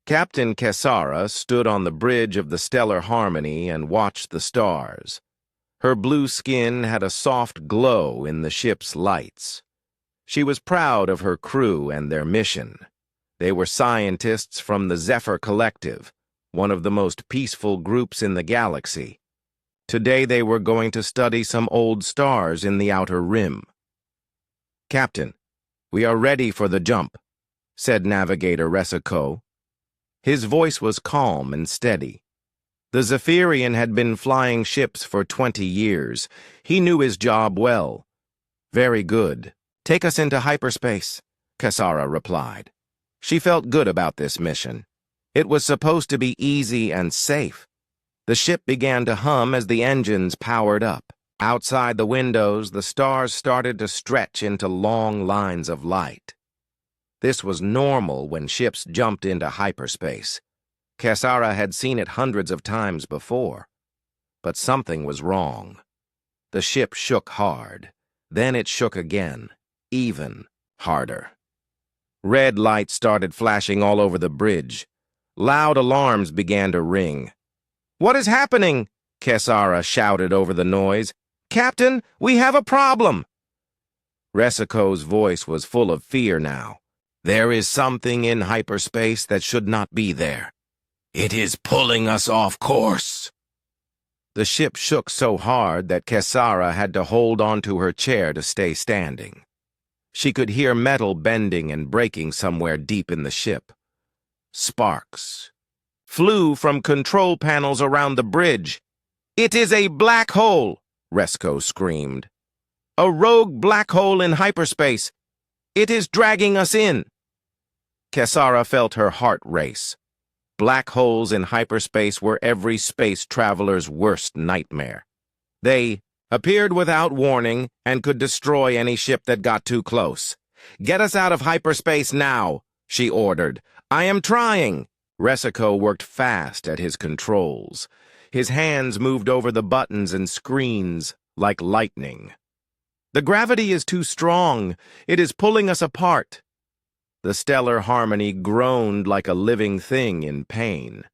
Captain Kessara stood on the bridge of the Stellar Harmony and watched the stars. Her blue skin had a soft glow in the ship's lights. She was proud of her crew and their mission. They were scientists from the Zephyr Collective, one of the most peaceful groups in the galaxy. Today they were going to study some old stars in the outer rim. "Captain, we are ready for the jump," said Navigator Resiko. His voice was calm and steady. The Zephyrian had been flying ships for 20 years. He knew his job well. "Very good. Take us into hyperspace," Kessara replied. She felt good about this mission. It was supposed to be easy and safe. The ship began to hum as the engines powered up. Outside the windows, the stars started to stretch into long lines of light. This was normal when ships jumped into hyperspace. Kessara had seen it hundreds of times before. But something was wrong. The ship shook hard. Then it shook again, even harder. Red lights started flashing all over the bridge. Loud alarms began to ring. "What is happening?" Kessara shouted over the noise. "Captain, we have a problem!" Resiko's voice was full of fear now. "There is something in hyperspace that should not be there. It is pulling us off course." The ship shook so hard that Kessara had to hold onto her chair to stay standing. She could hear metal bending and breaking somewhere deep in the ship. Sparks flew from control panels around the bridge. "It is a black hole!" Resiko screamed. "A rogue black hole in hyperspace! It is dragging us in!" Kessara felt her heart race. Black holes in hyperspace were every space traveler's worst nightmare. They appeared without warning and could destroy any ship that got too close. "Get us out of hyperspace now," she ordered. "I am trying." Resiko worked fast at his controls. His hands moved over the buttons and screens like lightning. "The gravity is too strong. It is pulling us apart." The Stellar Harmony groaned like a living thing in pain.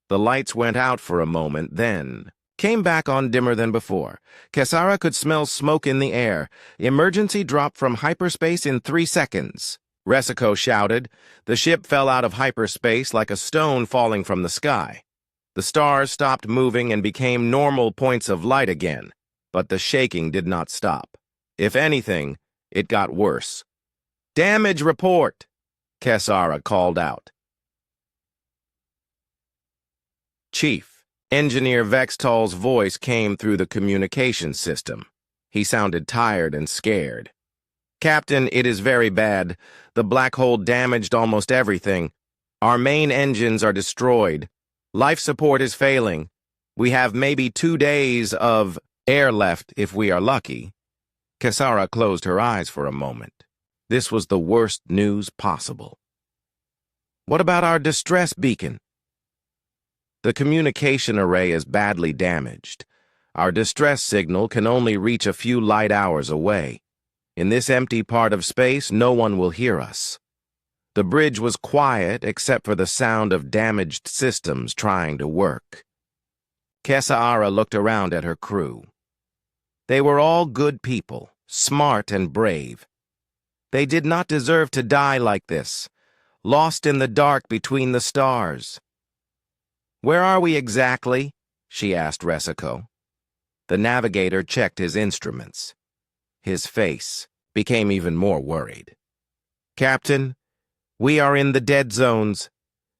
The lights went out for a moment, then came back on dimmer than before. Kessara could smell smoke in the air. Emergency drop from hyperspace in 3 seconds. Resiko shouted. The ship fell out of hyperspace like a stone falling from the sky. The stars stopped moving and became normal points of light again, but the shaking did not stop. If anything, it got worse. "Damage report," Kessara called out. "Chief," Engineer Vextal's voice came through the communication system. He sounded tired and scared. "Captain, it is very bad. The black hole damaged almost everything. Our main engines are destroyed. Life support is failing. We have maybe 2 days of air left if we are lucky." Kessara closed her eyes for a moment. This was the worst news possible. "What about our distress beacon?" "The communication array is badly damaged. Our distress signal can only reach a few light hours away. In this empty part of space, no one will hear us." The bridge was quiet except for the sound of damaged systems trying to work. Kessara looked around at her crew. They were all good people, smart and brave. They did not deserve to die like this, lost in the dark between the stars. "Where are we exactly?" she asked Resiko. The navigator checked his instruments. His face became even more worried. "Captain, we are in the dead zones.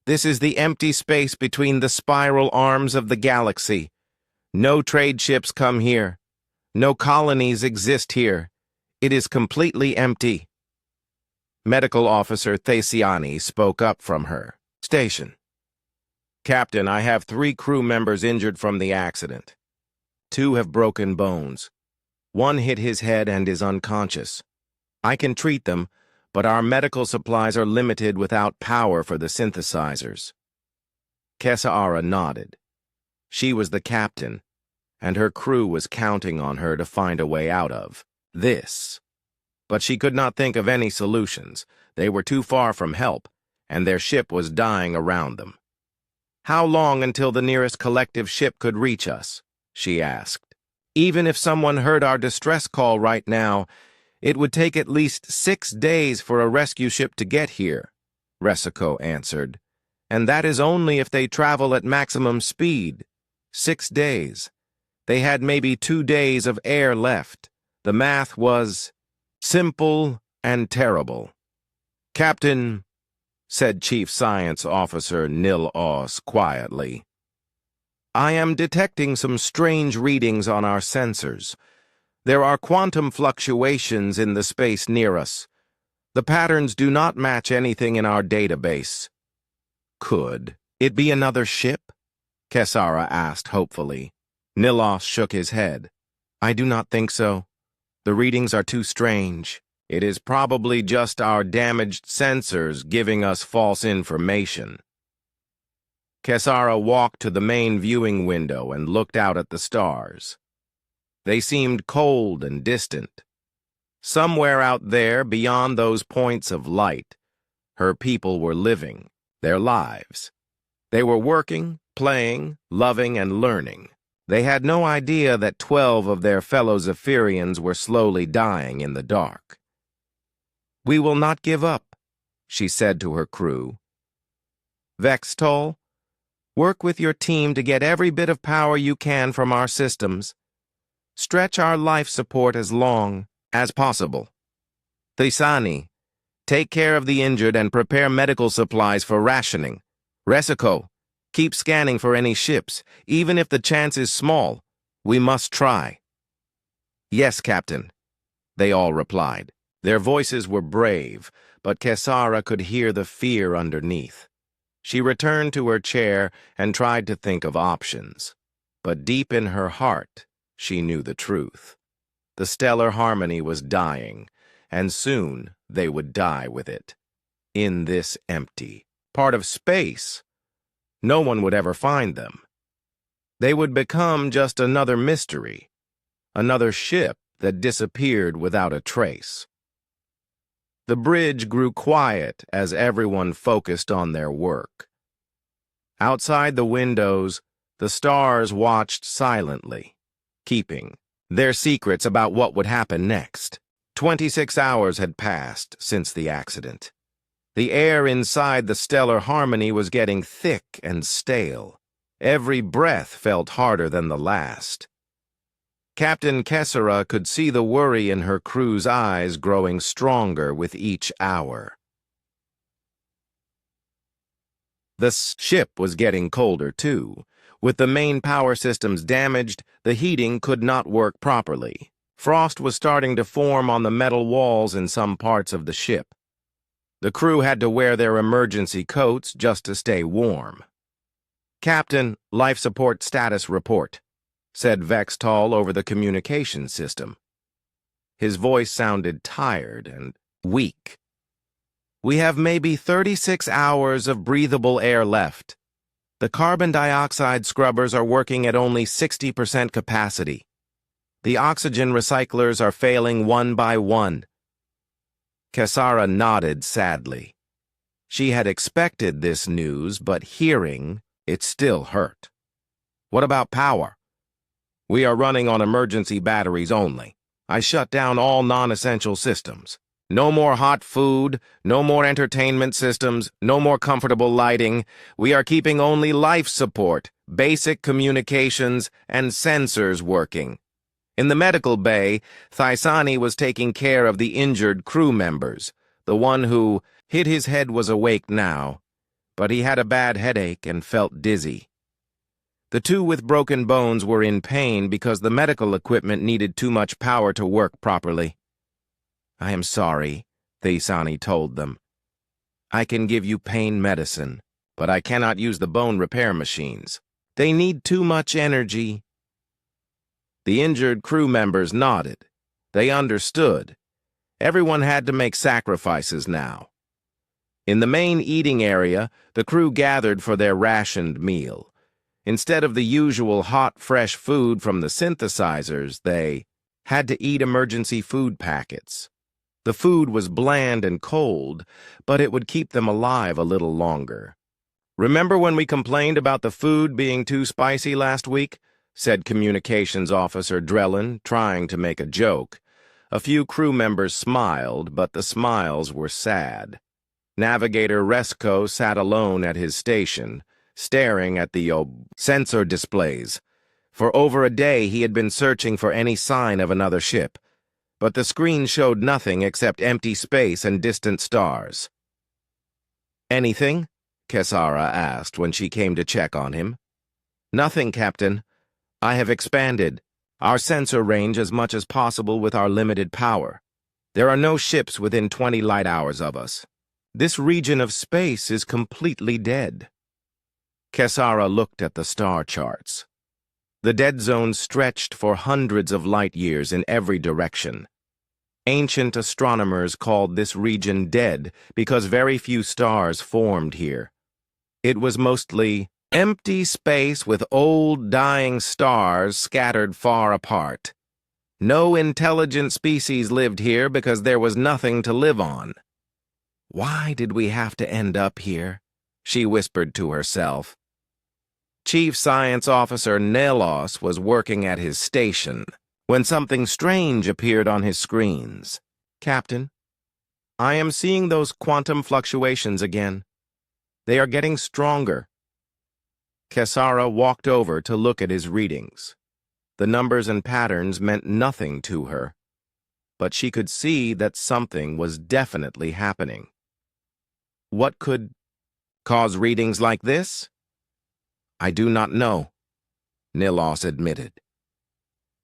This is the empty space between the spiral arms of the galaxy. No trade ships come here. No colonies exist here. It is completely empty." Medical Officer Thasiani spoke up from her station. "Captain, I have 3 crew members injured from the accident. 2 have broken bones. 1 hit his head and is unconscious. I can treat them, but our medical supplies are limited without power for the synthesizers." Kessara nodded. She was the captain, and her crew was counting on her to find a way out of this. But she could not think of any solutions. They were too far from help, and their ship was dying around them. "How long until the nearest collective ship could reach us?" she asked. "Even if someone heard our distress call right now, it would take at least 6 days for a rescue ship to get here," Resico answered. "And that is only if they travel at maximum speed. 6 days. They had maybe 2 days of air left. The math was simple and terrible." "Captain," said Chief Science Officer Nil Oz quietly, "I am detecting some strange readings on our sensors. There are quantum fluctuations in the space near us. The patterns do not match anything in our database." "Could it be another ship?" Kesara asked hopefully. Nilos shook his head. "I do not think so. The readings are too strange. It is probably just our damaged sensors giving us false information." Kesara walked to the main viewing window and looked out at the stars. They seemed cold and distant. Somewhere out there, beyond those points of light, her people were living their lives. They were working, playing, loving, and learning. They had no idea that 12 of their fellow Zephyrians were slowly dying in the dark. "We will not give up," she said to her crew. "Vextol, work with your team to get every bit of power you can from our systems. Stretch our life support as long as possible. Thisani, take care of the injured and prepare medical supplies for rationing. Resico, keep scanning for any ships. Even if the chance is small, we must try." "Yes, Captain," they all replied. Their voices were brave, but Kesara could hear the fear underneath. She returned to her chair and tried to think of options. But deep in her heart, she knew the truth. The stellar harmony was dying, and soon they would die with it. In this empty part of space, no one would ever find them. They would become just another mystery, another ship that disappeared without a trace. The bridge grew quiet as everyone focused on their work. Outside the windows, the stars watched silently, keeping their secrets about what would happen next. 26 hours had passed since the accident. The air inside the stellar harmony was getting thick and stale. Every breath felt harder than the last. Captain Kesara could see the worry in her crew's eyes growing stronger with each hour. The ship was getting colder, too. With the main power systems damaged, the heating could not work properly. Frost was starting to form on the metal walls in some parts of the ship. The crew had to wear their emergency coats just to stay warm. "Captain, life support status report," said Vextol over the communication system. His voice sounded tired and weak. "We have maybe 36 hours of breathable air left. The carbon dioxide scrubbers are working at only 60% capacity. The oxygen recyclers are failing one by one." Kesara nodded sadly. She had expected this news, but hearing it still hurt. "What about power?" "We are running on emergency batteries only. I shut down all non-essential systems. No more hot food, no more entertainment systems, no more comfortable lighting. We are keeping only life support, basic communications, and sensors working." In the medical bay, Thisani was taking care of the injured crew members. The one who hit his head was awake now, but he had a bad headache and felt dizzy. The two with broken bones were in pain because the medical equipment needed too much power to work properly. "I am sorry," Thisani told them. "I can give you pain medicine, but I cannot use the bone repair machines. They need too much energy." The injured crew members nodded. They understood. Everyone had to make sacrifices now. In the main eating area, the crew gathered for their rationed meal. Instead of the usual hot, fresh food from the synthesizers, they had to eat emergency food packets. The food was bland and cold, but it would keep them alive a little longer. "Remember when we complained about the food being too spicy last week?" said Communications Officer Drellin, trying to make a joke. A few crew members smiled, but the smiles were sad. Navigator Resco sat alone at his station, staring at the sensor displays. For over a day he had been searching for any sign of another ship, but the screen showed nothing except empty space and distant stars. "Anything?" Kesara asked when she came to check on him. "Nothing, Captain. I have expanded our sensor range as much as possible with our limited power. There are no ships within 20 light hours of us. This region of space is completely dead." Kesara looked at the star charts. The dead zone stretched for hundreds of light years in every direction. Ancient astronomers called this region dead because very few stars formed here. It was mostly empty space with old, dying stars scattered far apart. No intelligent species lived here because there was nothing to live on. "Why did we have to end up here?" she whispered to herself. Chief Science Officer Nelos was working at his station when something strange appeared on his screens. "Captain, I am seeing those quantum fluctuations again. They are getting stronger." Kesara walked over to look at his readings. The numbers and patterns meant nothing to her, but she could see that something was definitely happening. What could cause readings like this? "I do not know," Nilos admitted.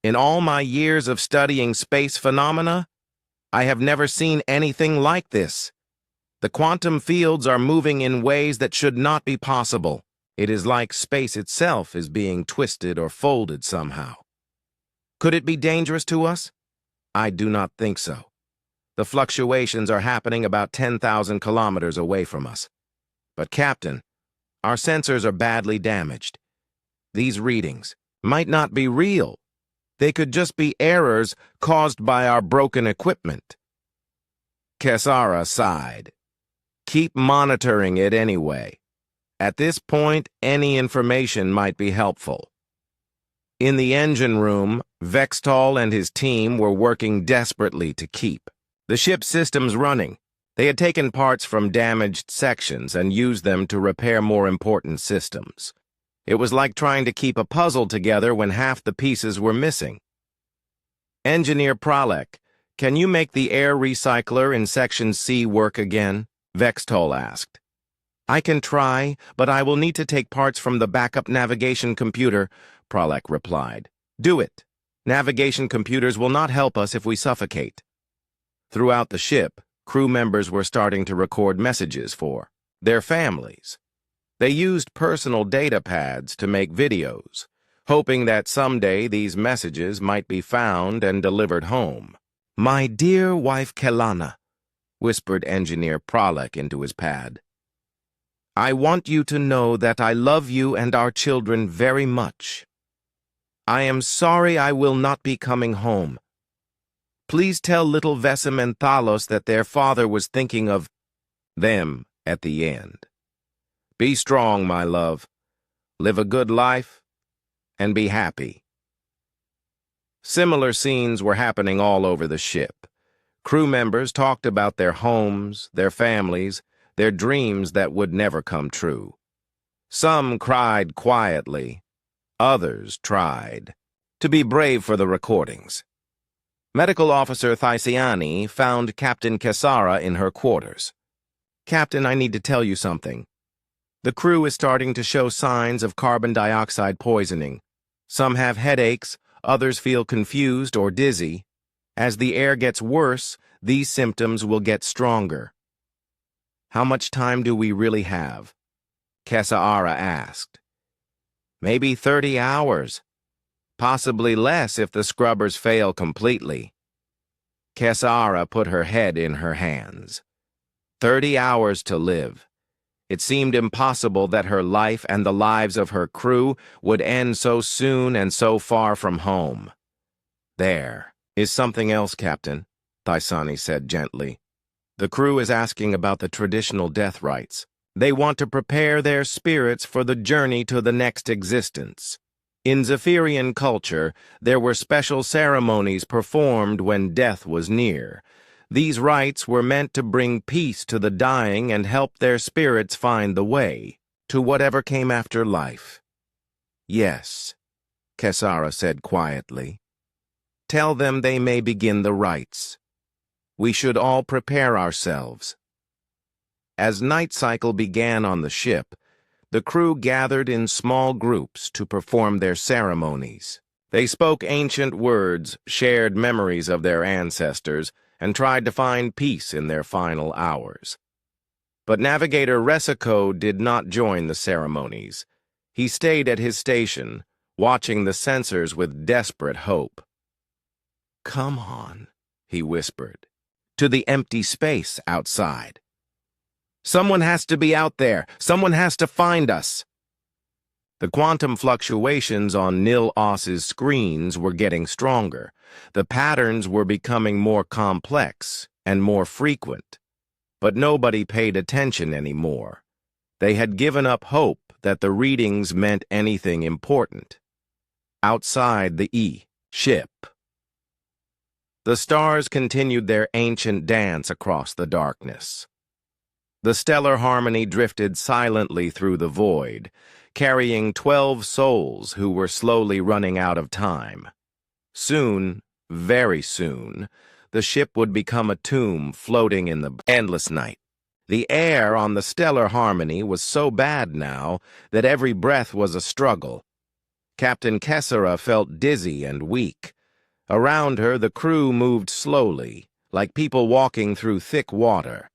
"In all my years of studying space phenomena, I have never seen anything like this. The quantum fields are moving in ways that should not be possible. It is like space itself is being twisted or folded somehow. Could it be dangerous to us? I do not think so. The fluctuations are happening about 10,000 kilometers away from us. But, Captain, our sensors are badly damaged. These readings might not be real. They could just be errors caused by our broken equipment." Kesara sighed. "Keep monitoring it anyway. At this point, any information might be helpful." In the engine room, Vextol and his team were working desperately to keep the ship's systems running. They had taken parts from damaged sections and used them to repair more important systems. It was like trying to keep a puzzle together when half the pieces were missing. "Engineer Pralek, can you make the air recycler in Section C work again?" Vextol asked. "I can try, but I will need to take parts from the backup navigation computer," Pralek replied. "Do it. Navigation computers will not help us if we suffocate." Throughout the ship, crew members were starting to record messages for their families. They used personal data pads to make videos, hoping that someday these messages might be found and delivered home. "My dear wife Kelana," whispered Engineer Pralek into his pad. "I want you to know that I love you and our children very much. I am sorry I will not be coming home. Please tell little Vesim and Thalos that their father was thinking of them at the end. Be strong, my love. Live a good life and be happy." Similar scenes were happening all over the ship. Crew members talked about their homes, their families, their dreams that would never come true. Some cried quietly. Others tried to be brave for the recordings. Medical Officer Thysiani found Captain Kesara in her quarters. "Captain, I need to tell you something. The crew is starting to show signs of carbon dioxide poisoning. Some have headaches, others feel confused or dizzy. As the air gets worse, these symptoms will get stronger." "How much time do we really have?" Kesara asked. "Maybe 30 hours. Possibly less if the scrubbers fail completely." Kesara put her head in her hands. 30 hours to live. It seemed impossible that her life and the lives of her crew would end so soon and so far from home. "There is something else, Captain," Thaisani said gently. The crew is asking about the traditional death rites. They want to prepare their spirits for the journey to the next existence. In Zephyrian culture, there were special ceremonies performed when death was near. These rites were meant to bring peace to the dying and help their spirits find the way to whatever came after life. Yes, Kesara said quietly. Tell them they may begin the rites. We should all prepare ourselves. As night cycle began on the ship, the crew gathered in small groups to perform their ceremonies. They spoke ancient words, shared memories of their ancestors, and tried to find peace in their final hours. But Navigator Resiko did not join the ceremonies. He stayed at his station, watching the sensors with desperate hope. "Come on," he whispered, "to the empty space outside. Someone has to be out there. Someone has to find us." The quantum fluctuations on Nil-Os's screens were getting stronger. The patterns were becoming more complex and more frequent. But nobody paid attention anymore. They had given up hope that the readings meant anything important. Outside the ship, the stars continued their ancient dance across the darkness. The stellar harmony drifted silently through the void, carrying 12 souls who were slowly running out of time. Soon, very soon, the ship would become a tomb floating in the endless night. The air on the stellar harmony was so bad now that every breath was a struggle. Captain Kesara felt dizzy and weak. Around her, the crew moved slowly, like people walking through thick water.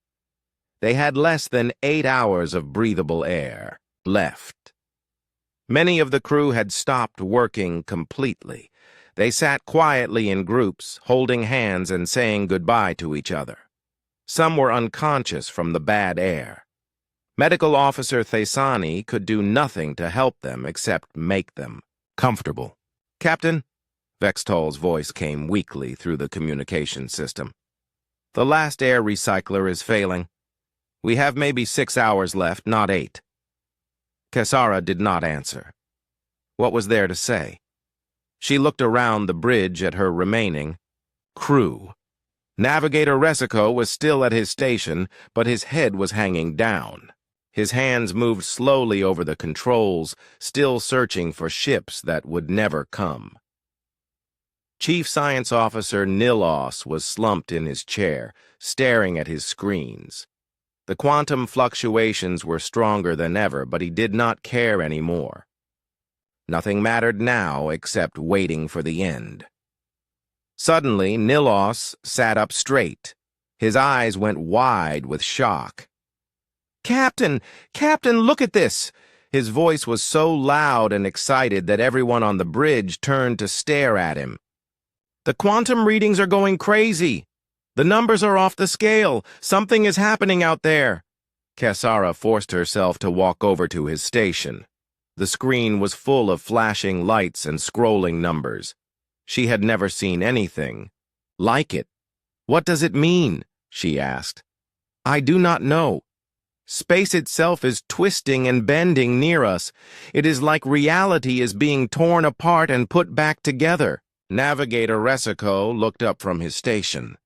They had less than 8 hours of breathable air left. Many of the crew had stopped working completely. They sat quietly in groups, holding hands and saying goodbye to each other. Some were unconscious from the bad air. Medical Officer Thaisani could do nothing to help them except make them comfortable. "Captain," Vextol's voice came weakly through the communication system. "The last air recycler is failing. We have maybe 6 hours left, not 8. Kesara did not answer. What was there to say? She looked around the bridge at her remaining crew. Navigator Resiko was still at his station, but his head was hanging down. His hands moved slowly over the controls, still searching for ships that would never come. Chief Science Officer Nil-Os was slumped in his chair, staring at his screens. The quantum fluctuations were stronger than ever, but he did not care anymore. Nothing mattered now except waiting for the end. Suddenly, Nil-Os sat up straight. His eyes went wide with shock. "Captain! Captain, look at this!" His voice was so loud and excited that everyone on the bridge turned to stare at him. "The quantum readings are going crazy! The numbers are off the scale! Something is happening out there!" Kesara forced herself to walk over to his station. The screen was full of flashing lights and scrolling numbers. She had never seen anything like it. "What does it mean?" she asked. "I do not know. Space itself is twisting and bending near us. It is like reality is being torn apart and put back together." Navigator Resiko looked up from his station.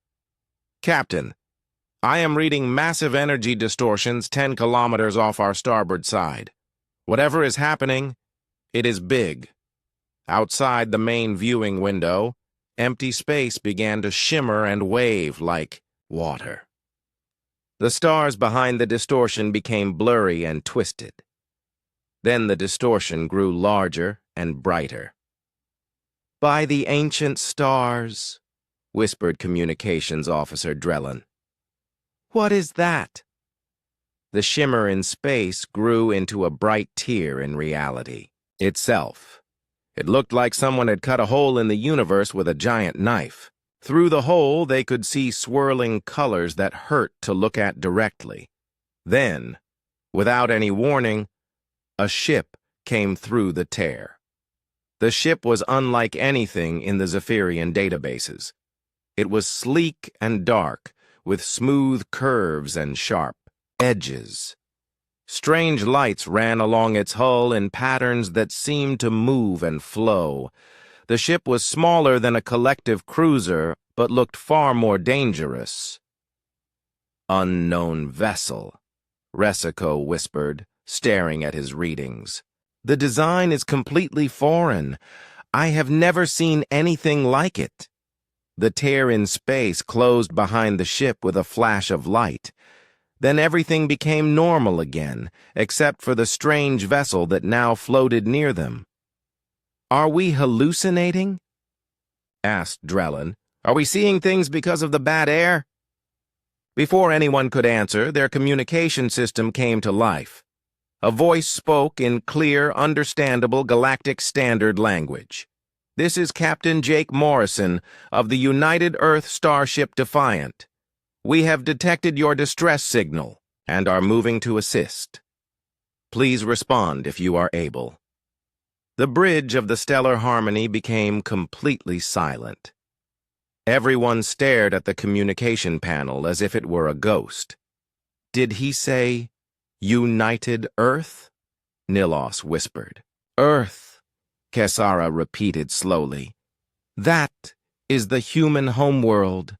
"Captain, I am reading massive energy distortions 10 kilometers off our starboard side. Whatever is happening, it is big." Outside the main viewing window, empty space began to shimmer and wave like water. The stars behind the distortion became blurry and twisted. Then the distortion grew larger and brighter. "By the ancient stars," whispered Communications Officer Drellin. "What is that?" The shimmer in space grew into a bright tear in reality itself. It looked like someone had cut a hole in the universe with a giant knife. Through the hole, they could see swirling colors that hurt to look at directly. Then, without any warning, a ship came through the tear. The ship was unlike anything in the Zephyrian databases. It was sleek and dark, with smooth curves and sharp edges. Strange lights ran along its hull in patterns that seemed to move and flow. The ship was smaller than a collective cruiser, but looked far more dangerous. "Unknown vessel," Resico whispered, staring at his readings. "The design is completely foreign. I have never seen anything like it." The tear in space closed behind the ship with a flash of light. Then everything became normal again, except for the strange vessel that now floated near them. "Are we hallucinating?" asked Drellin. "Are we seeing things because of the bad air?" Before anyone could answer, their communication system came to life. A voice spoke in clear, understandable Galactic Standard language. "This is Captain Jake Morrison of the United Earth Starship Defiant. We have detected your distress signal and are moving to assist. Please respond if you are able." The bridge of the Stellar Harmony became completely silent. Everyone stared at the communication panel as if it were a ghost. "Did he say, United Earth?" Nilos whispered. "Earth," Kesara repeated slowly. "That is the human homeworld."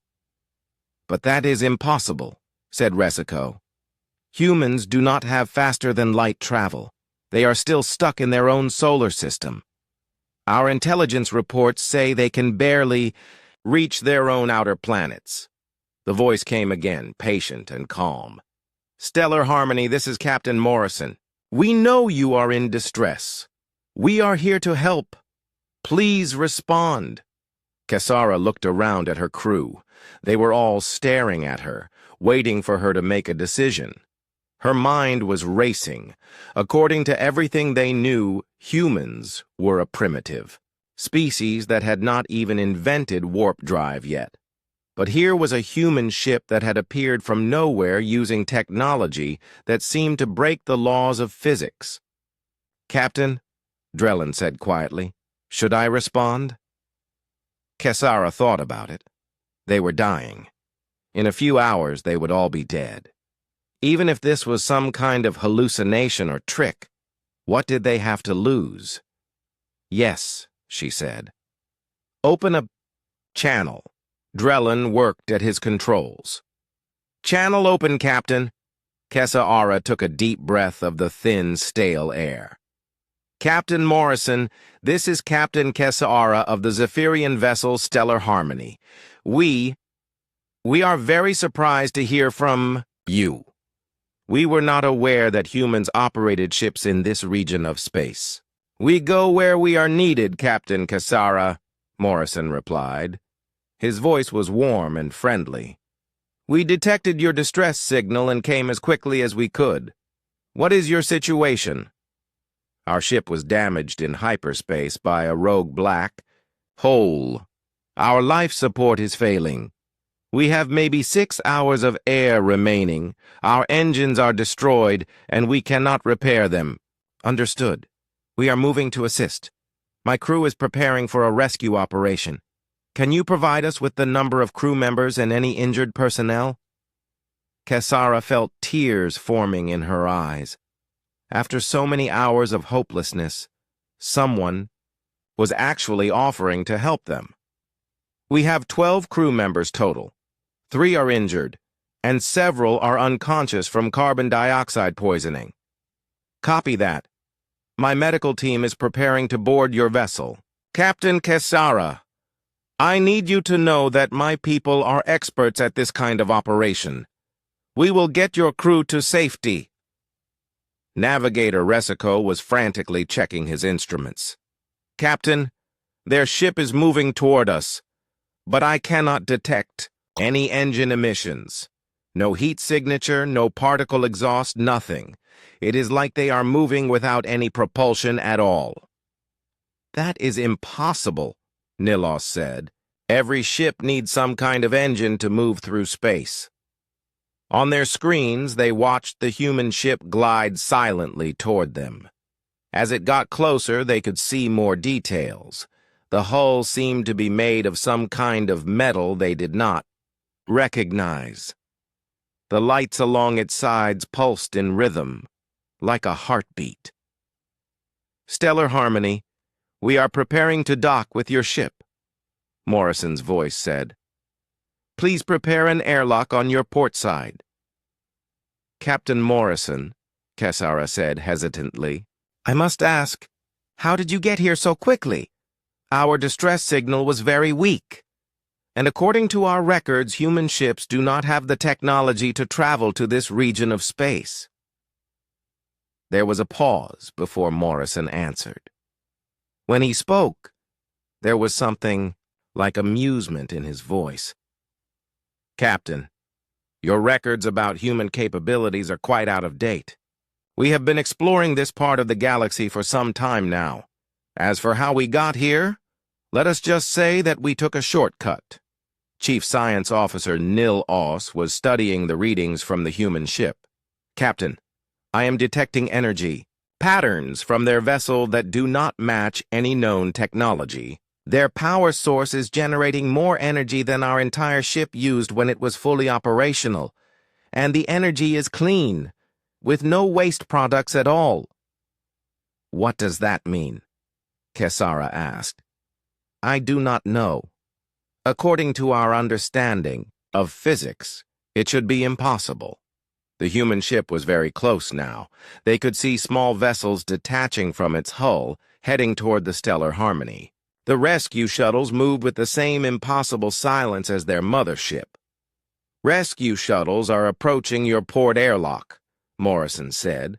"But that is impossible," said Resico. "Humans do not have faster-than-light travel. They are still stuck in their own solar system. Our intelligence reports say they can barely reach their own outer planets." The voice came again, patient and calm. "Stellar Harmony, this is Captain Morrison. We know you are in distress. We are here to help. Please respond." Kesara looked around at her crew. They were all staring at her, waiting for her to make a decision. Her mind was racing. According to everything they knew, humans were a primitive species that had not even invented warp drive yet. But here was a human ship that had appeared from nowhere using technology that seemed to break the laws of physics. "Captain," Drellin said quietly, "should I respond?" Kesara thought about it. They were dying. In a few hours, they would all be dead. Even if this was some kind of hallucination or trick, what did they have to lose? "Yes," she said. "Open a channel." Drellin worked at his controls. "Channel open, Captain." Kesara took a deep breath of the thin, stale air. "Captain Morrison, this is Captain Kesara of the Zephyrian vessel Stellar Harmony. We are very surprised to hear from you. We were not aware that humans operated ships in this region of space." "We go where we are needed, Captain Kesara," Morrison replied. His voice was warm and friendly. "We detected your distress signal and came as quickly as we could. What is your situation?" "Our ship was damaged in hyperspace by a rogue black hole. Our life support is failing. We have maybe 6 hours of air remaining. Our engines are destroyed, and we cannot repair them." "Understood. We are moving to assist. My crew is preparing for a rescue operation. Can you provide us with the number of crew members and any injured personnel?" Kesara felt tears forming in her eyes. After so many hours of hopelessness, someone was actually offering to help them. "We have 12 crew members total. 3 are injured, and several are unconscious from carbon dioxide poisoning." "Copy that. My medical team is preparing to board your vessel." "Captain Kesara, I need you to know that my people are experts at this kind of operation. We will get your crew to safety." Navigator Resico was frantically checking his instruments. "Captain, their ship is moving toward us, but I cannot detect any engine emissions. No heat signature, no particle exhaust, nothing. It is like they are moving without any propulsion at all." "That is impossible," Nilos said. "Every ship needs some kind of engine to move through space." On their screens, they watched the human ship glide silently toward them. As it got closer, they could see more details. The hull seemed to be made of some kind of metal they did not recognize. The lights along its sides pulsed in rhythm, like a heartbeat. "Stellar Harmony, we are preparing to dock with your ship," Morrison's voice said. "Please prepare an airlock on your port side." "Captain Morrison," Kesara said hesitantly, "I must ask, how did you get here so quickly? Our distress signal was very weak. And according to our records, human ships do not have the technology to travel to this region of space." There was a pause before Morrison answered. When he spoke, there was something like amusement in his voice. "Captain, your records about human capabilities are quite out of date. We have been exploring this part of the galaxy for some time now. As for how we got here, let us just say that we took a shortcut." Chief Science Officer Nil Oss was studying the readings from the human ship. "Captain, I am detecting energy patterns from their vessel that do not match any known technology. Their power source is generating more energy than our entire ship used when it was fully operational, and the energy is clean, with no waste products at all." "What does that mean?" Kesara asked. "I do not know. According to our understanding of physics, it should be impossible." The human ship was very close now. They could see small vessels detaching from its hull, heading toward the Stellar Harmony. The rescue shuttles moved with the same impossible silence as their mothership. "Rescue shuttles are approaching your port airlock," Morrison said.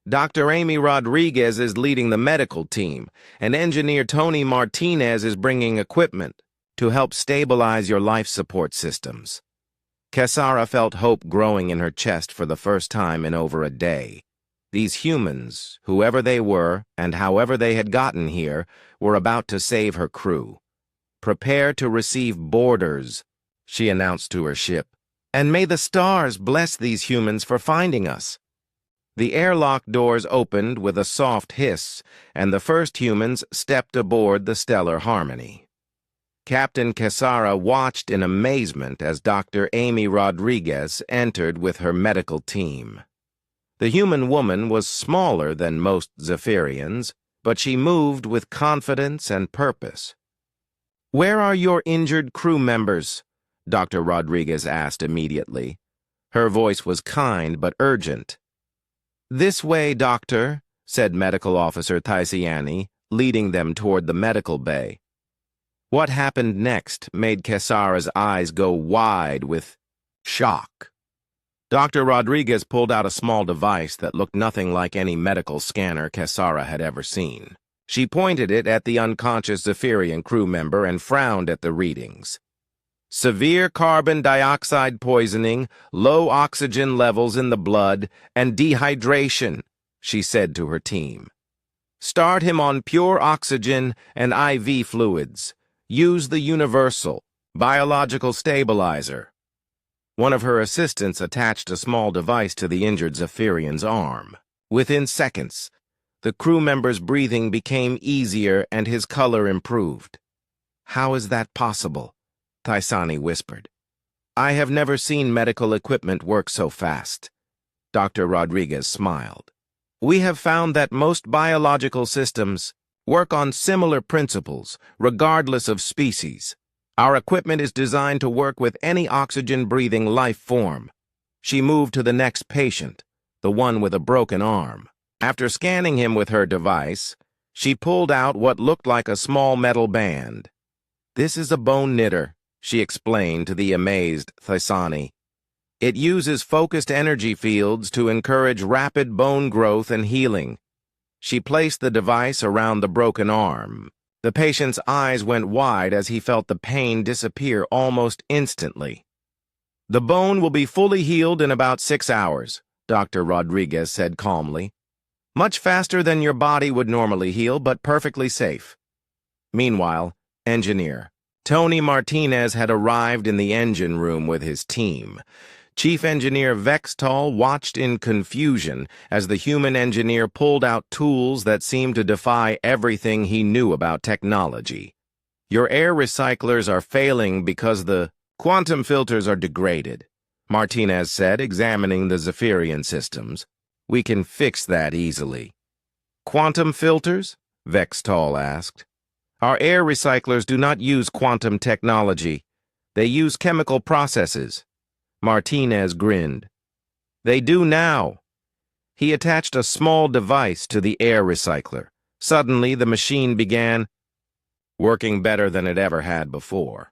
"Dr. Amy Rodriguez is leading the medical team, and Engineer Tony Martinez is bringing equipment to help stabilize your life support systems." Kesara felt hope growing in her chest for the first time in over a day. These humans, whoever they were and however they had gotten here, were about to save her crew. "Prepare to receive boarders," she announced to her ship. "And may the stars bless these humans for finding us." The airlock doors opened with a soft hiss, and the first humans stepped aboard the Stellar Harmony. Captain Kesara watched in amazement as Dr. Amy Rodriguez entered with her medical team. The human woman was smaller than most Zephyrians, but she moved with confidence and purpose. "Where are your injured crew members?" Dr. Rodriguez asked immediately. Her voice was kind but urgent. "This way, Doctor," said Medical Officer Thaisiani, leading them toward the medical bay. What happened next made Kesara's eyes go wide with shock. Dr. Rodriguez pulled out a small device that looked nothing like any medical scanner Kesara had ever seen. She pointed it at the unconscious Zephyrian crew member and frowned at the readings. "Severe carbon dioxide poisoning, low oxygen levels in the blood, and dehydration," she said to her team. "Start him on pure oxygen and IV fluids. Use the universal biological stabilizer." One of her assistants attached a small device to the injured Zephyrian's arm. Within seconds, the crew member's breathing became easier and his color improved. "How is that possible?" Thaisani whispered. "I have never seen medical equipment work so fast." Dr. Rodriguez smiled. "We have found that most biological systems work on similar principles, regardless of species. Our equipment is designed to work with any oxygen-breathing life form." She moved to the next patient, the one with a broken arm. After scanning him with her device, she pulled out what looked like a small metal band. "This is a bone knitter," she explained to the amazed Thaisani. "It uses focused energy fields to encourage rapid bone growth and healing." She placed the device around the broken arm. The patient's eyes went wide as he felt the pain disappear almost instantly. "The bone will be fully healed in about 6 hours," Dr. Rodriguez said calmly. "Much faster than your body would normally heal, but perfectly safe." Meanwhile, Engineer Tony Martinez had arrived in the engine room with his team. Chief Engineer Vextall watched in confusion as the human engineer pulled out tools that seemed to defy everything he knew about technology. Your air recyclers are failing because the quantum filters are degraded, Martinez said, examining the Zephyrian systems. We can fix that easily. Quantum filters? Vextall asked. Our air recyclers do not use quantum technology. They use chemical processes. Martinez grinned. They do now. He attached a small device to the air recycler. Suddenly, the machine began working better than it ever had before.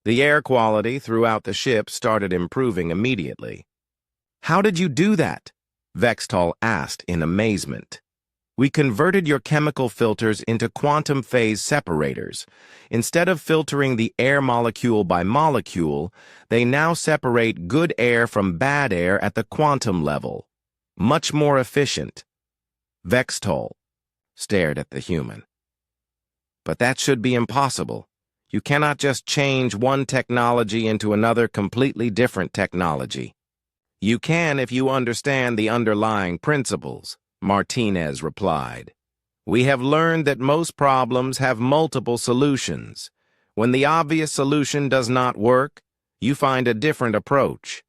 The air quality throughout the ship started improving immediately. How did you do that? Vextall asked in amazement. We converted your chemical filters into quantum phase separators. Instead of filtering the air molecule by molecule, they now separate good air from bad air at the quantum level. Much more efficient. Vextall stared at the human. But that should be impossible. You cannot just change one technology into another completely different technology. You can if you understand the underlying principles, Martinez replied. We have learned that most problems have multiple solutions. When the obvious solution does not work, you find a different approach.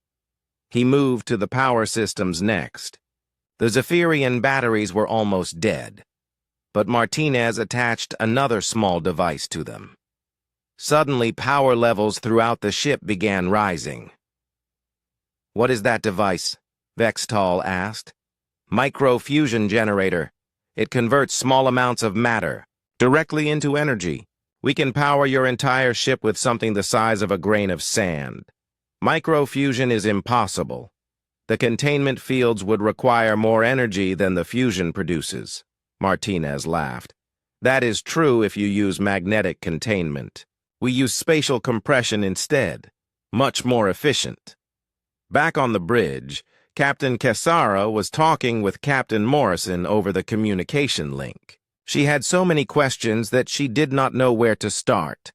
He moved to the power systems next. The Zephyrian batteries were almost dead, but Martinez attached another small device to them. Suddenly, power levels throughout the ship began rising. What is that device? Vextall asked. Micro-fusion generator. It converts small amounts of matter directly into energy. We can power your entire ship with something the size of a grain of sand. Micro-fusion is impossible. The containment fields would require more energy than the fusion produces. Martinez laughed. That is true if you use magnetic containment. We use spatial compression instead. Much more efficient. Back on the bridge, Captain Cassara was talking with Captain Morrison over the communication link. She had so many questions that she did not know where to start.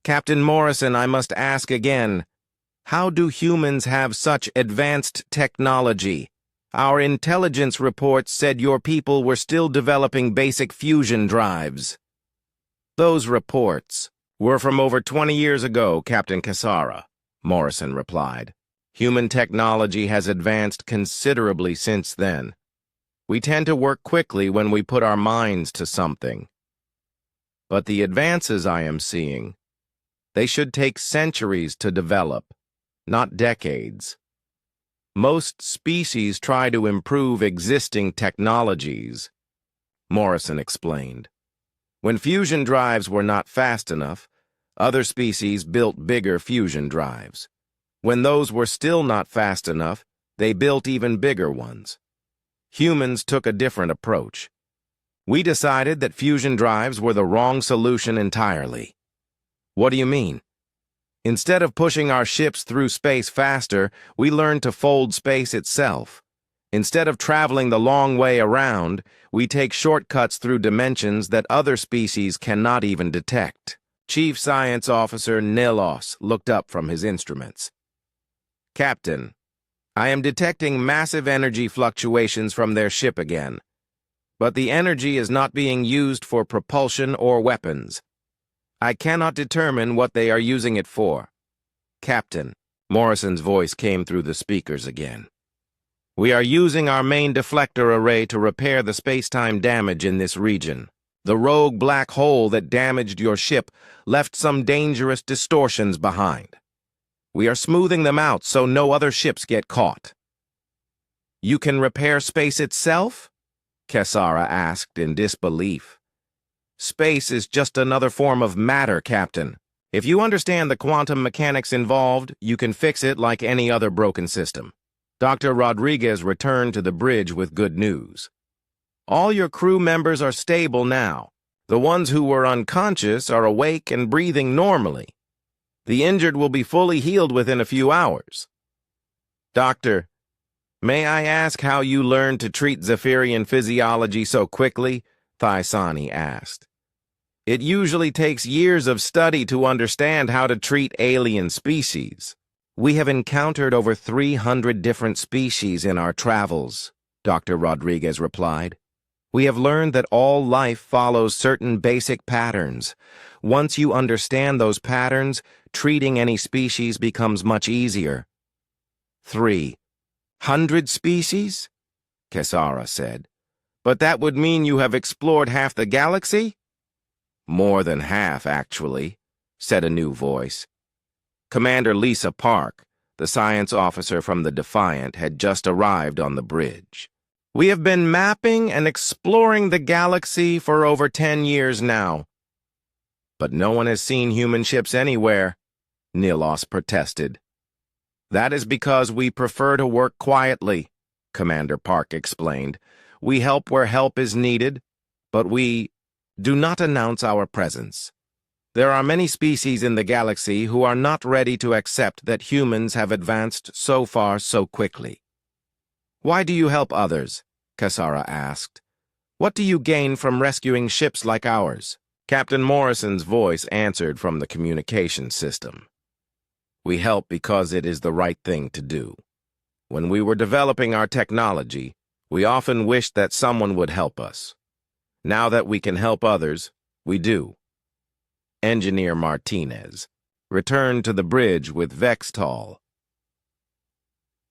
Captain Morrison, I must ask again, how do humans have such advanced technology? Our intelligence reports said your people were still developing basic fusion drives. Those reports were from over 20 years ago, Captain Cassara, Morrison replied. Human technology has advanced considerably since then. We tend to work quickly when we put our minds to something. But the advances I am seeing, they should take centuries to develop, not decades. Most species try to improve existing technologies, Morrison explained. When fusion drives were not fast enough, other species built bigger fusion drives. When those were still not fast enough, they built even bigger ones. Humans took a different approach. We decided that fusion drives were the wrong solution entirely. What do you mean? Instead of pushing our ships through space faster, we learned to fold space itself. Instead of traveling the long way around, we take shortcuts through dimensions that other species cannot even detect. Chief Science Officer Nilos looked up from his instruments. Captain, I am detecting massive energy fluctuations from their ship again. But the energy is not being used for propulsion or weapons. I cannot determine what they are using it for. Captain, Morrison's voice came through the speakers again. We are using our main deflector array to repair the space-time damage in this region. The rogue black hole that damaged your ship left some dangerous distortions behind. We are smoothing them out so no other ships get caught. You can repair space itself? Cassara asked in disbelief. Space is just another form of matter, Captain. If you understand the quantum mechanics involved, you can fix it like any other broken system. Dr. Rodriguez returned to the bridge with good news. All your crew members are stable now. The ones who were unconscious are awake and breathing normally. The injured will be fully healed within a few hours. Doctor, may I ask how you learned to treat Zephyrian physiology so quickly? Thaisani asked. It usually takes years of study to understand how to treat alien species. We have encountered over 300 different species in our travels, Dr. Rodriguez replied. We have learned that all life follows certain basic patterns. Once you understand those patterns, treating any species becomes much easier. 300 species? Kesara said. But that would mean you have explored half the galaxy? More than half, actually, said a new voice. Commander Lisa Park, the science officer from the Defiant, had just arrived on the bridge. We have been mapping and exploring the galaxy for over 10 years now. But no one has seen human ships anywhere, Nilos protested. That is because we prefer to work quietly, Commander Park explained. We help where help is needed, but we do not announce our presence. There are many species in the galaxy who are not ready to accept that humans have advanced so far so quickly. Why do you help others? Kesara asked. What do you gain from rescuing ships like ours? Captain Morrison's voice answered from the communication system. We help because it is the right thing to do. When we were developing our technology, we often wished that someone would help us. Now that we can help others, we do. Engineer Martinez returned to the bridge with Vextol.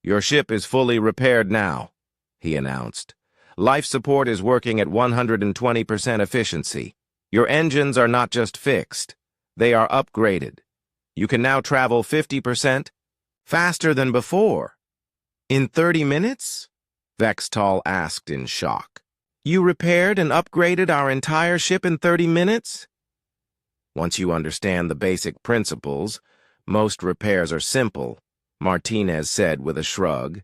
Your ship is fully repaired now, he announced. Life support is working at 120% efficiency. Your engines are not just fixed, they are upgraded. You can now travel 50% faster than before. In 30 minutes? Vextol asked in shock. You repaired and upgraded our entire ship in 30 minutes? Once you understand the basic principles, most repairs are simple, Martinez said with a shrug.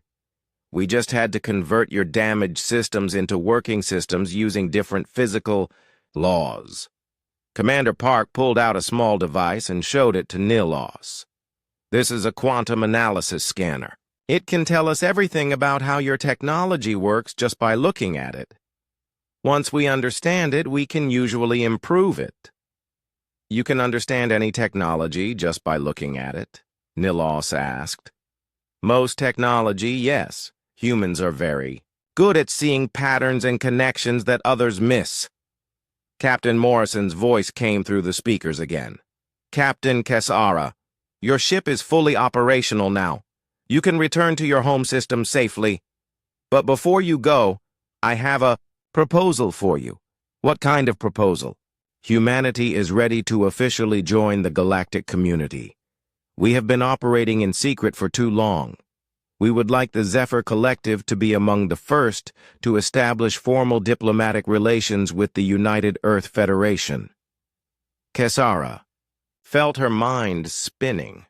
We just had to convert your damaged systems into working systems using different physical laws. Commander Park pulled out a small device and showed it to Nilos. This is a quantum analysis scanner. It can tell us everything about how your technology works just by looking at it. Once we understand it, we can usually improve it. You can understand any technology just by looking at it? Nilos asked. Most technology, yes. Humans are very good at seeing patterns and connections that others miss. Captain Morrison's voice came through the speakers again. Captain Kesara, your ship is fully operational now. You can return to your home system safely. But before you go, I have a proposal for you. What kind of proposal? Humanity is ready to officially join the galactic community. We have been operating in secret for too long. We would like the Zephyr Collective to be among the first to establish formal diplomatic relations with the United Earth Federation. Kesara felt her mind spinning.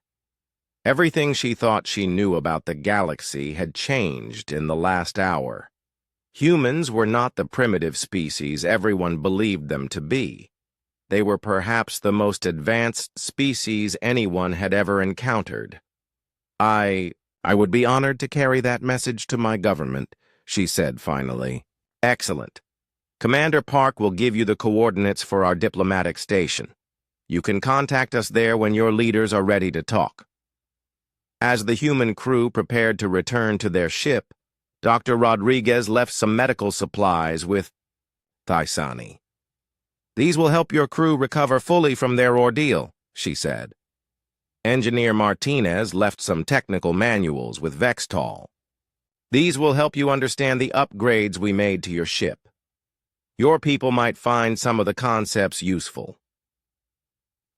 Everything she thought she knew about the galaxy had changed in the last hour. Humans were not the primitive species everyone believed them to be. They were perhaps the most advanced species anyone had ever encountered. I would be honored to carry that message to my government, she said finally. Excellent. Commander Park will give you the coordinates for our diplomatic station. You can contact us there when your leaders are ready to talk. As the human crew prepared to return to their ship, Dr. Rodriguez left some medical supplies with Thaisani. These will help your crew recover fully from their ordeal, she said. Engineer Martinez left some technical manuals with Vextol. These will help you understand the upgrades we made to your ship. Your people might find some of the concepts useful.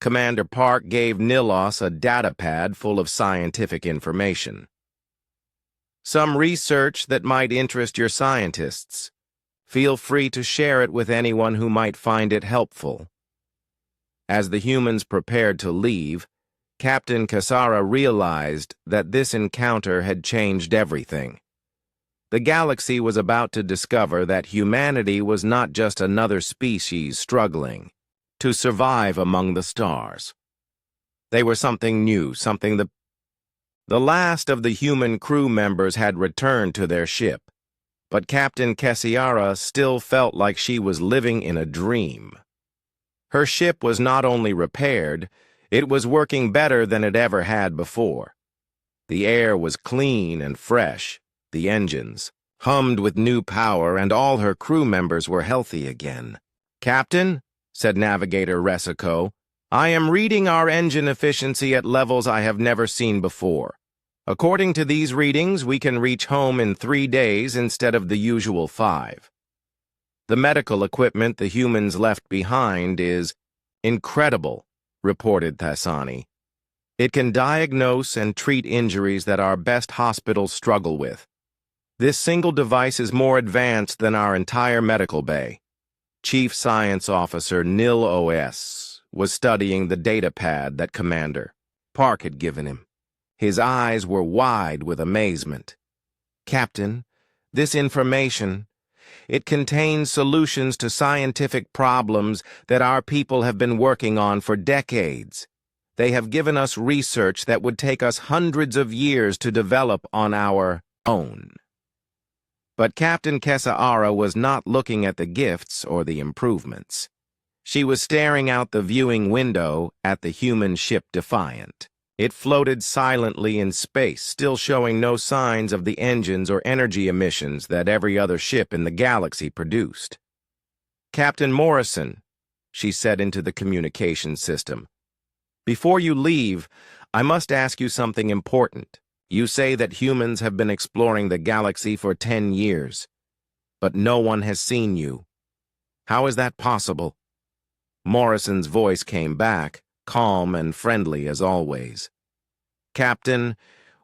Commander Park gave Nilos a datapad full of scientific information. Some research that might interest your scientists. Feel free to share it with anyone who might find it helpful. As the humans prepared to leave, Captain Kesara realized that this encounter had changed everything. The galaxy was about to discover that humanity was not just another species struggling to survive among the stars. They were something new, something the last of the human crew members had returned to their ship. But Captain Kesara still felt like she was living in a dream. Her ship was not only repaired, it was working better than it ever had before. The air was clean and fresh, the engines hummed with new power, and all her crew members were healthy again. "Captain," said Navigator Resico, "I am reading our engine efficiency at levels I have never seen before. According to these readings, we can reach home in 3 days instead of the usual 5. The medical equipment the humans left behind is incredible," reported Thasani. "It can diagnose and treat injuries that our best hospitals struggle with. This single device is more advanced than our entire medical bay." Chief Science Officer Nil OS was studying the data pad that Commander Park had given him. His eyes were wide with amazement. "Captain, this information, it contains solutions to scientific problems that our people have been working on for decades. They have given us research that would take us hundreds of years to develop on our own." But Captain Kesa'ara was not looking at the gifts or the improvements. She was staring out the viewing window at the human ship Defiant. It floated silently in space, still showing no signs of the engines or energy emissions that every other ship in the galaxy produced. "Captain Morrison," she said into the communication system, "before you leave, I must ask you something important. You say that humans have been exploring the galaxy for 10 years, but no one has seen you. How is that possible?" Morrison's voice came back, calm and friendly as always. "Captain,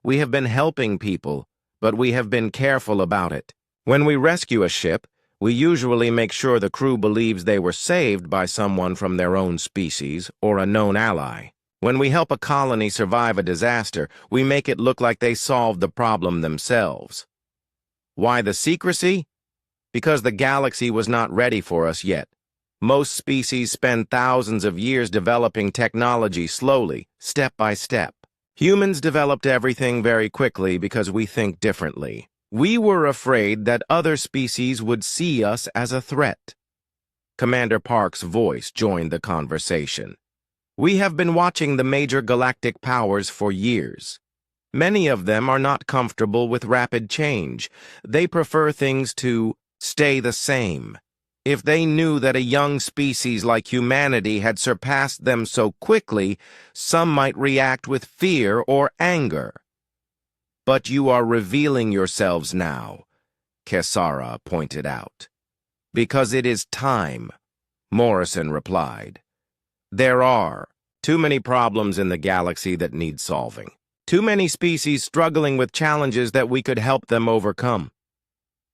we have been helping people, but we have been careful about it. When we rescue a ship, we usually make sure the crew believes they were saved by someone from their own species or a known ally. When we help a colony survive a disaster, we make it look like they solved the problem themselves. Why the secrecy? Because the galaxy was not ready for us yet. Most species spend thousands of years developing technology slowly, step by step. Humans developed everything very quickly because we think differently. We were afraid that other species would see us as a threat." Commander Park's voice joined the conversation. "We have been watching the major galactic powers for years. Many of them are not comfortable with rapid change. They prefer things to stay the same. If they knew that a young species like humanity had surpassed them so quickly, some might react with fear or anger." "But you are revealing yourselves now," Kesara pointed out. "Because it is time," Morrison replied. "There are too many problems in the galaxy that need solving. Too many species struggling with challenges that we could help them overcome.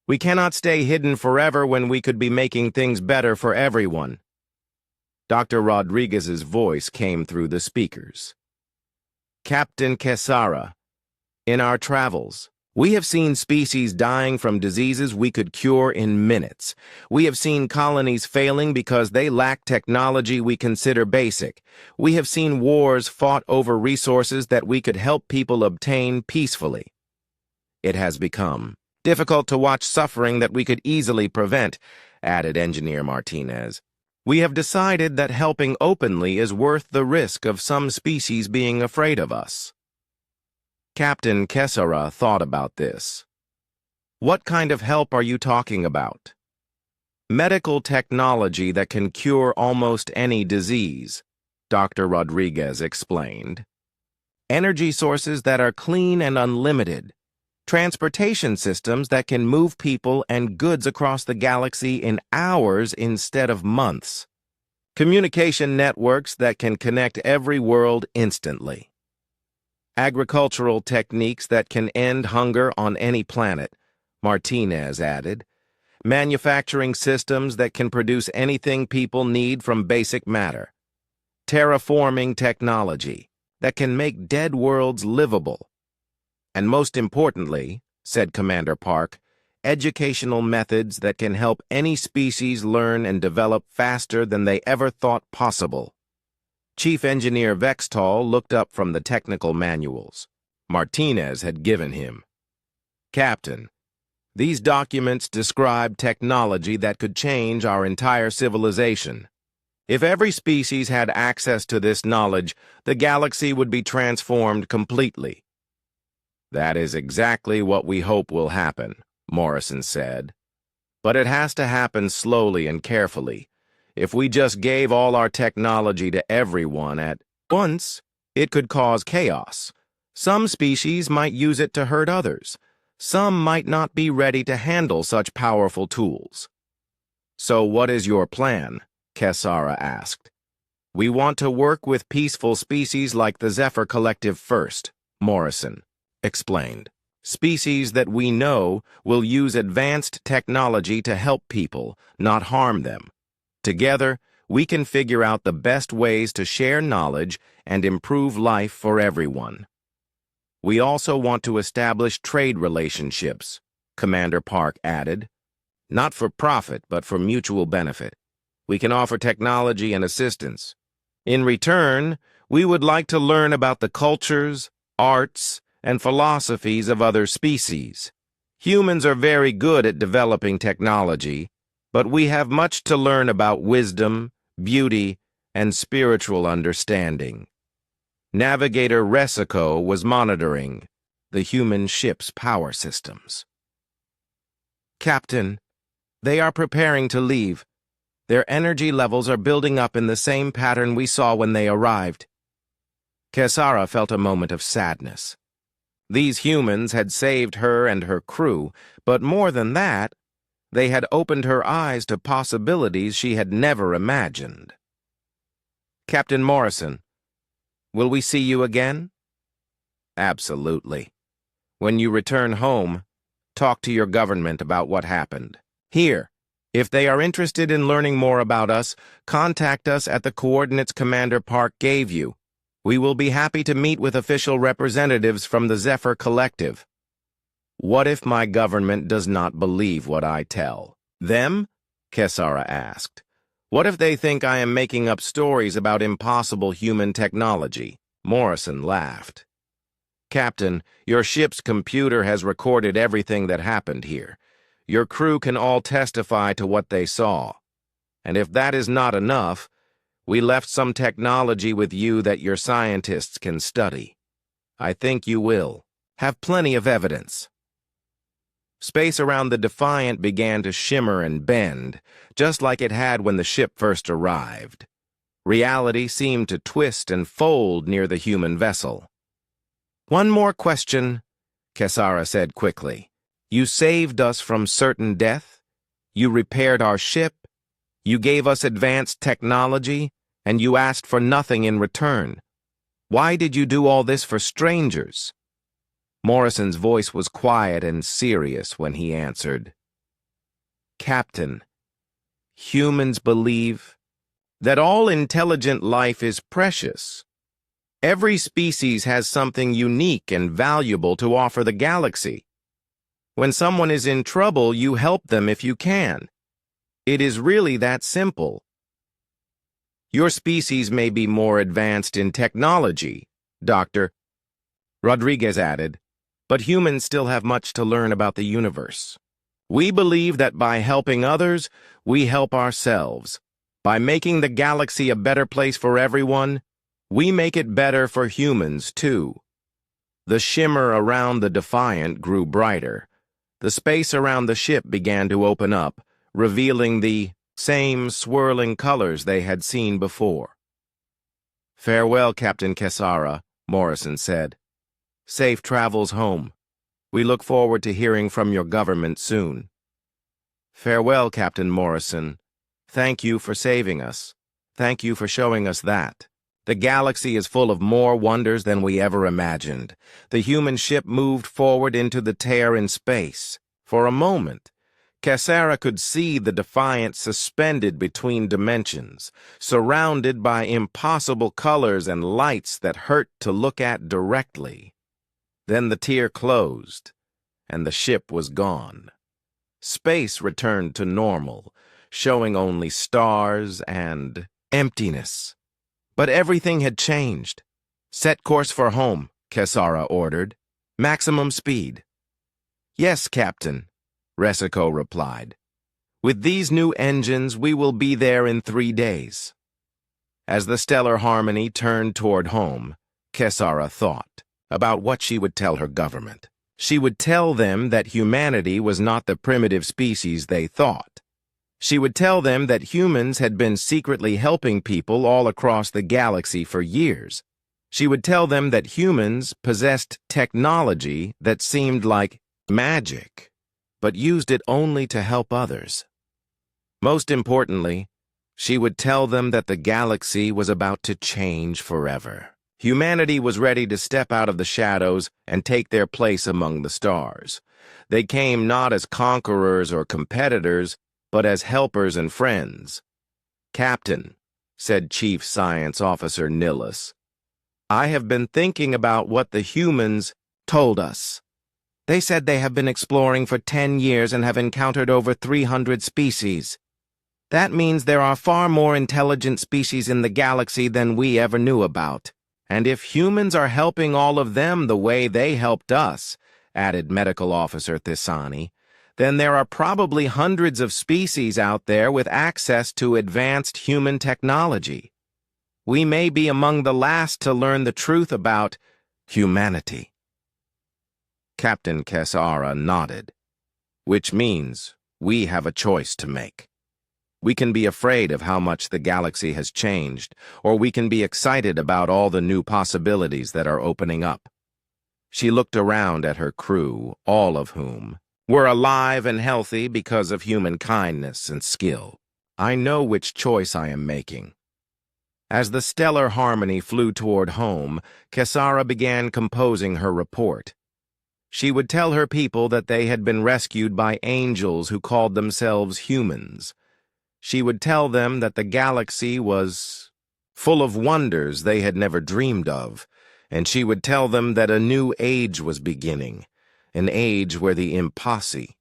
We cannot stay hidden forever when we could be making things better for everyone." Dr. Rodriguez's voice came through the speakers. "Captain Kesara, in our travels, we have seen species dying from diseases we could cure in minutes. We have seen colonies failing because they lack technology we consider basic. We have seen wars fought over resources that we could help people obtain peacefully. It has become difficult to watch suffering that we could easily prevent," added Engineer Martinez. "We have decided that helping openly is worth the risk of some species being afraid of us." Captain Kesara thought about this. "What kind of help are you talking about?" "Medical technology that can cure almost any disease," Dr. Rodriguez explained. "Energy sources that are clean and unlimited. Transportation systems that can move people and goods across the galaxy in hours instead of months. Communication networks that can connect every world instantly. Agricultural techniques that can end hunger on any planet," Martinez added. "Manufacturing systems that can produce anything people need from basic matter. Terraforming technology that can make dead worlds livable. And most importantly," said Commander Park, "educational methods that can help any species learn and develop faster than they ever thought possible." Chief Engineer Vextall looked up from the technical manuals Martinez had given him. "Captain, these documents describe technology that could change our entire civilization. If every species had access to this knowledge, the galaxy would be transformed completely." "That is exactly what we hope will happen," Morrison said. But it has to happen slowly and carefully. If we just gave all our technology to everyone at once, it could cause chaos. Some species might use it to hurt others. Some might not be ready to handle such powerful tools. So what is your plan? Kesara asked. We want to work with peaceful species like the Zephyr Collective first, Morrison explained. Species that we know will use advanced technology to help people, not harm them. Together, we can figure out the best ways to share knowledge and improve life for everyone. We also want to establish trade relationships, Commander Park added. Not for profit, but for mutual benefit. We can offer technology and assistance. In return, we would like to learn about the cultures, arts, and philosophies of other species. Humans are very good at developing technology, but we have much to learn about wisdom, beauty, and spiritual understanding. Navigator Resico was monitoring the human ship's power systems. Captain, they are preparing to leave. Their energy levels are building up in the same pattern we saw when they arrived. Kesara felt a moment of sadness. These humans had saved her and her crew, but more than that, they had opened her eyes to possibilities she had never imagined. Captain Morrison, will we see you again? Absolutely. When you return home, talk to your government about what happened. Here, if they are interested in learning more about us, contact us at the coordinates Commander Park gave you. We will be happy to meet with official representatives from the Zephyr Collective. What if my government does not believe what I tell? Them? Kesara asked. What if they think I am making up stories about impossible human technology? Morrison laughed. Captain, your ship's computer has recorded everything that happened here. Your crew can all testify to what they saw. And if that is not enough, we left some technology with you that your scientists can study. I think you will have plenty of evidence. Space around the Defiant began to shimmer and bend, just like it had when the ship first arrived. Reality seemed to twist and fold near the human vessel. One more question, Kesara said quickly. You saved us from certain death. You repaired our ship. You gave us advanced technology, and you asked for nothing in return. Why did you do all this for strangers? Morrison's voice was quiet and serious when he answered. Captain, humans believe that all intelligent life is precious. Every species has something unique and valuable to offer the galaxy. When someone is in trouble, you help them if you can. It is really that simple. Your species may be more advanced in technology, Dr. Rodriguez added, but humans still have much to learn about the universe. We believe that by helping others, we help ourselves. By making the galaxy a better place for everyone, we make it better for humans, too. The shimmer around the Defiant grew brighter. The space around the ship began to open up, revealing the same swirling colors they had seen before. Farewell, Captain Kesara, Morrison said. Safe travels home. We look forward to hearing from your government soon. Farewell, Captain Morrison. Thank you for saving us. Thank you for showing us that. The galaxy is full of more wonders than we ever imagined. The human ship moved forward into the tear in space. For a moment, Kesara could see the Defiant suspended between dimensions, surrounded by impossible colors and lights that hurt to look at directly. Then the tear closed, and the ship was gone. Space returned to normal, showing only stars and emptiness. But everything had changed. Set course for home, Kesara ordered. Maximum speed. Yes, Captain, Resico replied. With these new engines, we will be there in 3 days. As the stellar harmony turned toward home, Kesara thought about what she would tell her government. She would tell them that humanity was not the primitive species they thought. She would tell them that humans had been secretly helping people all across the galaxy for years. She would tell them that humans possessed technology that seemed like magic, but used it only to help others. Most importantly, she would tell them that the galaxy was about to change forever. Humanity was ready to step out of the shadows and take their place among the stars. They came not as conquerors or competitors, but as helpers and friends. "Captain," said Chief Science Officer Nilus, "I have been thinking about what the humans told us. They said they have been exploring for 10 years and have encountered over 300 species. That means there are far more intelligent species in the galaxy than we ever knew about. And if humans are helping all of them the way they helped us," added Medical Officer Thisani, "then there are probably hundreds of species out there with access to advanced human technology. We may be among the last to learn the truth about humanity." Captain Kesara nodded. "Which means we have a choice to make. We can be afraid of how much the galaxy has changed, or we can be excited about all the new possibilities that are opening up." She looked around at her crew, all of whom were alive and healthy because of human kindness and skill. "I know which choice I am making." As the stellar harmony flew toward home, Kesara began composing her report. She would tell her people that they had been rescued by angels who called themselves humans. She would tell them that the galaxy was full of wonders they had never dreamed of, and she would tell them that a new age was beginning, an age where the impossible